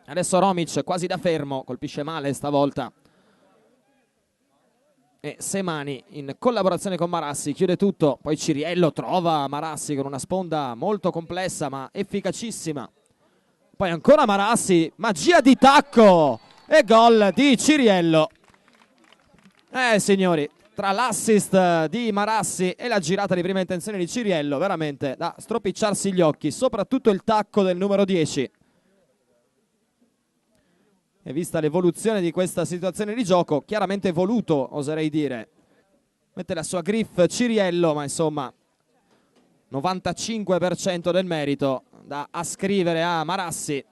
Adesso Romic quasi da fermo, colpisce male stavolta. E Semani in collaborazione con Marassi chiude tutto, poi Ciriello trova Marassi con una sponda molto complessa ma efficacissima. Poi ancora Marassi, magia di tacco e gol di Ciriello. Signori, tra l'assist di Marassi e la girata di prima intenzione di Ciriello, veramente da stropicciarsi gli occhi, soprattutto il tacco del numero 10. E vista l'evoluzione di questa situazione di gioco, chiaramente voluto, oserei dire. Mette la sua griffe Ciriello, ma insomma 95% del merito da ascrivere a Marassi.